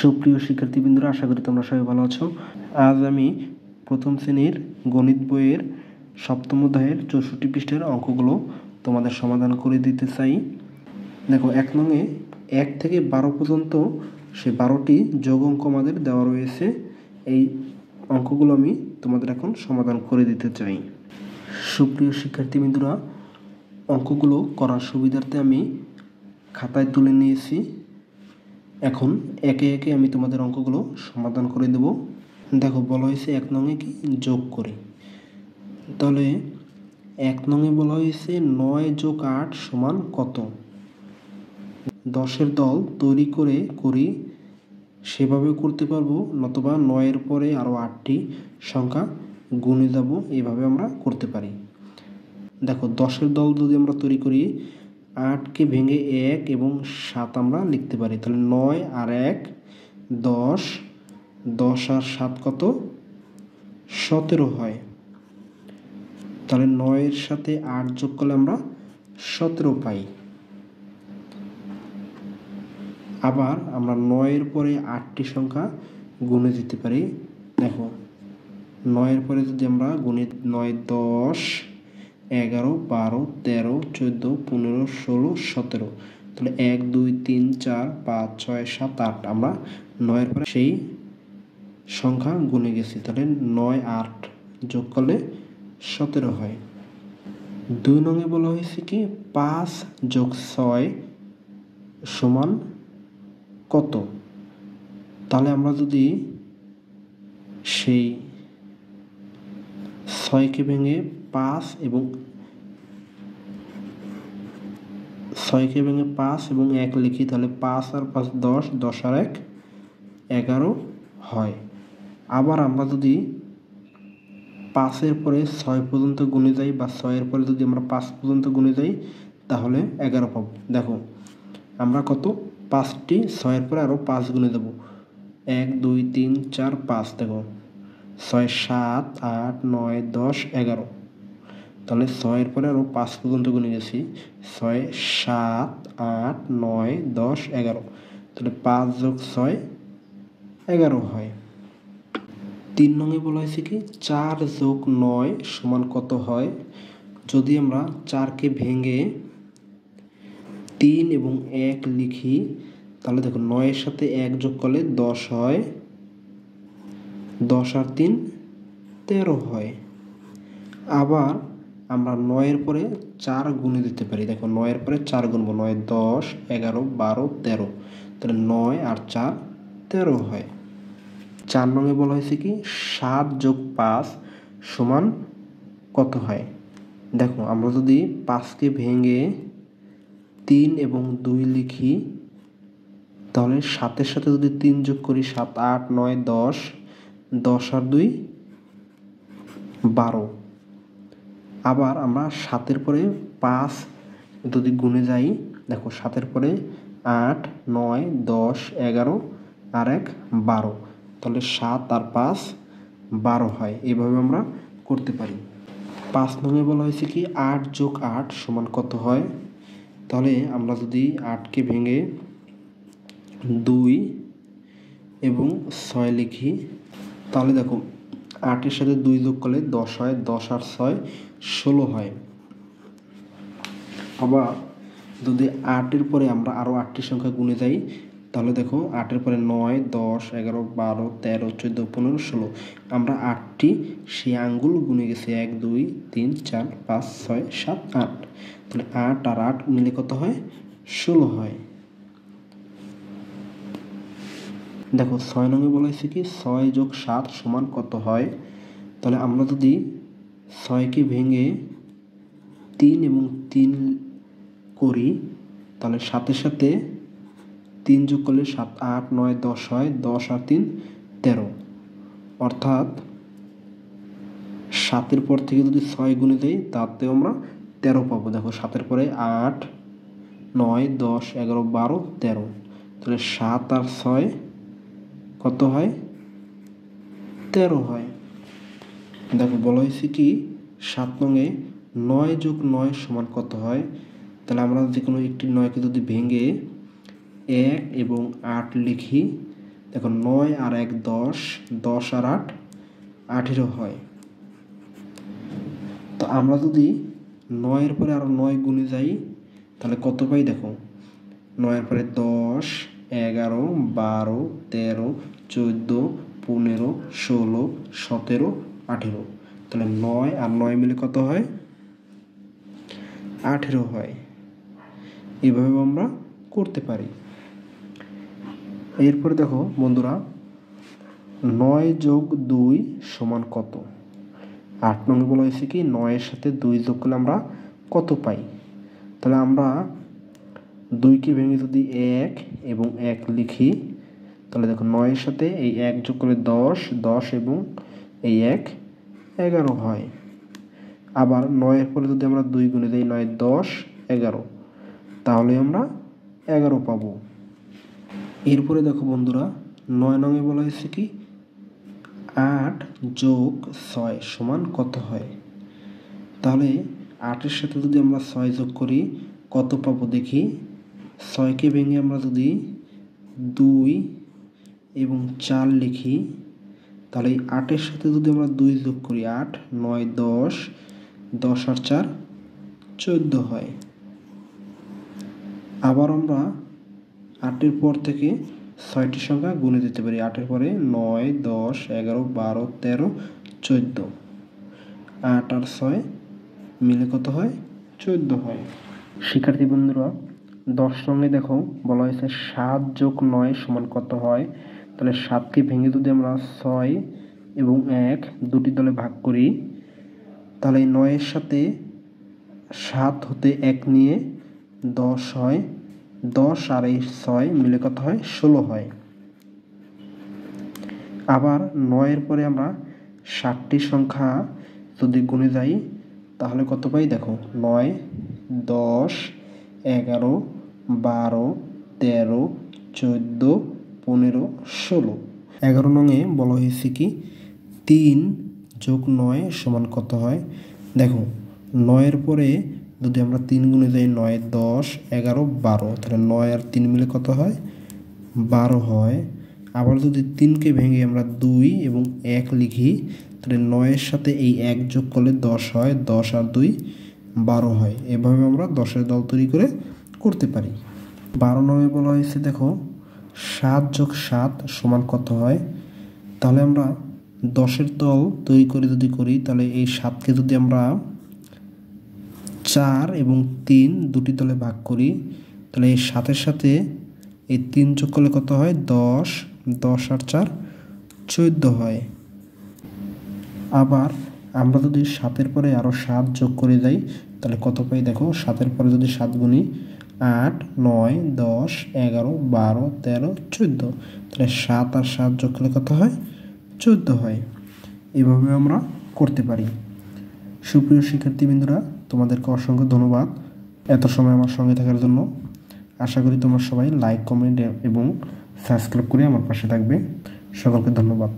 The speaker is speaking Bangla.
সুপ্রিয় শিক্ষার্থীবৃন্দরা, আশা করি তোমরা সবাই ভালো আছো। আজ আমি প্রথম শ্রেণীর গণিত বইয়ের সপ্তম অধ্যায়ের 64 পৃষ্ঠার অঙ্কগুলো তোমাদের সমাধান করে দিতে চাই। দেখো, 1 নংয়ে 1 থেকে 12 পর্যন্ত সে 12টি যোগ অঙ্ক আমাদের দেওয়া রয়েছে। এই অঙ্কগুলো আমি তোমাদের এখন সমাধান করে দিতে চাই। সুপ্রিয় শিক্ষার্থীবৃন্দরা, অঙ্কগুলো করার সুবিধার্থে আমি খাতায় তুলে নিয়েছি। এখন একে একে আমি তোমাদের অঙ্কগুলো সমাধান করে দেব। দেখো, বলা হয়েছে 1 নংয়ে কি যোগ করি। তাহলে 1 নংয়ে বলা হয়েছে 9 যোগ 8 সমান কত। 10-এর দল তৈরি করি সেভাবে করতে পারবো, নতুবা 9-এর পরে আরও 8টি সংখ্যা গুণে যাব, এইভাবে আমরা করতে পারি। দেখো, 10-এর দল যদি আমরা তৈরি করি, 8কে ভেঙে 1 এবং 7 আমরা লিখতে পারি। তাহলে 9 আর 1 10, 10 আর 7 কত? 17 হয়। তাহলে 9-এর সাথে 8 যোগ করলে আমরা 17 পাই। আবার আমরা 9-এর পরে 8টি সংখ্যা গুণে দিতে পারি। দেখো, 9-এর পরে যদি আমরা গুণি 9 10, 11, 12, 13, 14, 15, 16, 17, তাহলে 1 2 3 4 5 6 7 8 আমরা 9-এর পরে সেই সংখ্যা গুণে গেছি। তাহলে 9 8 যোগ করলে 17 হয়। 2 নংয়ে বলা হয়েছে কি 5 যোগ 6 সমান কত। তাহলে আমরা যদি সেই 6কে ভেঙে 5 এবং 1 লিখি, তাহলে 5 আর 5 10, 10 আর 1 11 হয়। আবার আমরা যদি 5-এর পরে 6 পর্যন্ত গুণে যাই, বা 6-এর পরে যদি আমরা 5 পর্যন্ত গুণে যাই, তাহলে 11 পাবো। দেখো, আমরা কত 5টি 6-এর পরে আরও 5 গুণে দেবো। 1 2 3 4 5। দেখো, 6 7 8 9 10 11। তাহলে 6-এর পরে আরও 5 পর্যন্ত গুণে গেছি। 6 7 8 9 10 11। তাহলে 5 যোগ 6 11 হয়। 3 নংয়ে বলা হয়েছে কি 4 যোগ 9 সমান কত হয়। যদি আমরা 4কে ভেঙে 3 এবং 1 লিখি, তাহলে দেখো 9-এর সাথে 1 যোগ করলে 10 হয়। 10 আর 3 13 হয়। আবার আমরা 9-এর পরে 4 গুণে দিতে পারি। দেখো, 9-এর পরে 4 গুনবো। 9 10 11 12 13। তাহলে 9 আর 4 13 হয়। 4 নংয়ে বলা হয়েছে কি 7 যোগ 5 সমান কত হয়। দেখো, আমরা যদি 5কে ভেঙে 3 এবং 2 লিখি, তাহলে 7-এর সাথে যদি 3 যোগ করি, 7 8 9 10, 10 আর 2 12। আবার আমরা 7-এর পরে 5 যদি গুণে যাই, দেখো 7-এর পরে 8 9 10 11 আর 1 12। তাহলে 7 আর 5 12 হয়। এইভাবে আমরা করতে পারি। 5 নংয়ে বলা হয়েছে কি 8 যোগ 8 সমান কত হয়। তাহলে আমরা যদি 8কে ভেঙে 2 এবং 6 লিখি, তাহলে দেখো 8-এর সাথে 2 যোগ করলে 10 হয়। 10 আর 6 16 হয়। আবার যদি 8-এর পরে আমরা আরও 8টি সংখ্যা গুণে যাই, তাহলে দেখো 8-এর পরে 9 10 11 12 13 14 15 16। আমরা 8টি সেই আঙ্গুল গুণে গেছি। 1 2 3 4 5 6 7 8। তাহলে 8 আর 8 মিলে কত হয়? 16 হয়। দেখো, 6 নংয়ে বলা হয়েছে কি 6 যোগ 7 সমান কত হয়। তাহলে আমরা যদি 6কে ভেঙে 3 এবং 3 করি, তাহলে 7-এর সাথে 3 যোগ করলে 7 8 9 10 হয়। 10 আর 3 13। অর্থাৎ 7-এর পর থেকে যদি 6 গুণে দেই, তাতেও আমরা 13 পাবো। দেখো, 7-এর পরে 8 9 10 11 12 13। তাহলে 7 আর 6 কত হয়? 13 হয়। দেখো, বলা হয়েছে কি 7 নংয়ে 9 যোগ 9 সমান কত হয়। তাহলে আমরা যে কোনো একটি 9কে যদি ভেঙে 1 এবং 8 লিখি, দেখো 9 আর 1 10, 10 আর 8 18 হয়। তো আমরা যদি 9 এর পরে আরো 9 গুণে যাই তাহলে কত পাই দেখো, 9 এর পরে 10, 11, 12, 13, 14, 15, 16, 17, 18। তাহলে 9 আর 9 মিলে কত হয়, 18 হয়। এইভাবে আমরা করতে পারি। এরপরে দেখো বন্ধুরা, 9 যোগ 2 সমান কত। 8 নম্বর বলা হয়েছে কি 9 এর সাথে 2 যোগ করলে আমরা কত পাই। তাহলে আমরা 2কে ভেঙে যদি 1 এবং 1 লিখি তাহলে দেখো 9 এর সাথে এই 1 যোগ করলে 10, 10 এবং এই 1 11 হয়। আবার 9 এর পরে যদি আমরা 2 গুণে দিই 9, 10, 11, তাহলে আমরা 11 পাবো। এরপরে দেখো বন্ধুরা 9 নংয়ে বলা হয়েছে কি 8 যোগ 6 সমান কত হয়। তাহলে 8 এর সাথে যদি আমরা 6 যোগ করি কত পাবো দেখি। 6কে ভেঙে আমরা যদি 2 এবং 4 লিখি তাহলে 8 এর সাথে যদি আমরা 2 যোগ করি 8, 9, 10, 10 আর 4 14 হয়। আবার আমরা 8 এর পর থেকে 6টি সংখ্যা গুণে দিতে পারি। 8 এর পরে 9, 10, 11, 12, 13, 14। 8 আর 6 মিলে কত হয়, 14 হয়। শিক্ষার্থী বন্ধুরা 10 নংয়ে দেখো বলা হয়েছে 7 যোগ 9 সমান কত হয়। তাহলে 7কে ভেঙে যদি আমরা 6 এবং 1 দুটি দলে ভাগ করি তাহলে 9 এর সাথে 7 হতে 1 নিয়ে 10 হয়। 10 আর এই 6 মিলে কত হয়, 16 হয়। আবার 9 এর পরে আমরা 7টি সংখ্যা যদি গুণে যাই তাহলে কত পাই দেখো, 9, 10, 11, 12, 13, 14, 15, 16। 11 নংয়ে বলা হয়েছে কি 3 যোগ 9 সমান কত হয়। দেখো 9 এর পরে যদি আমরা 3 গুণে যাই 9, 10, 11, 12, তাহলে 9 আর 3 মিলে কত হয়, 12 হয়। আবার যদি 3কে ভেঙে আমরা 2 এবং 1 লিখি তাহলে 9 এর সাথে এই 1 যোগ করলে 10 হয়। 10 আর 2 12 হয়। এভাবে আমরা 10-এর দল তৈরি করে করতে পারি। 12 নংয়ে বলা হয়েছে দেখো 7 যোগ 7 সমান কত হয়। তাহলে আমরা 10-এর দল তৈরি করে যদি করি তাহলে এই 7কে যদি আমরা 4 এবং 3 দুটি দলে ভাগ করি তাহলে এই 7-এর সাথে এই 3 যোগ করলে কত হয়, 10, 10 আর 4 14 হয়। আবার আমরা যদি 7-এর পরে আরও 7 যোগ করে যাই তাহলে কত পাই দেখো, 7-এর পরে যদি 7 গুণি 8, 9, 10, 11, 12, 13, 14, তাহলে 7 আর 7 যোগ করলে কত হয়, 14 হয়। এইভাবে আমরা করতে পারি। সুপ্রিয় শিক্ষার্থীবৃন্দরা তোমাদেরকে অসংখ্য ধন্যবাদ এত সময় আমার সঙ্গে থাকার জন্য। আশা করি তোমরা সবাই লাইক, কমেন্ট এবং সাবস্ক্রাইব করে আমার পাশে থাকবে। সকলকে ধন্যবাদ।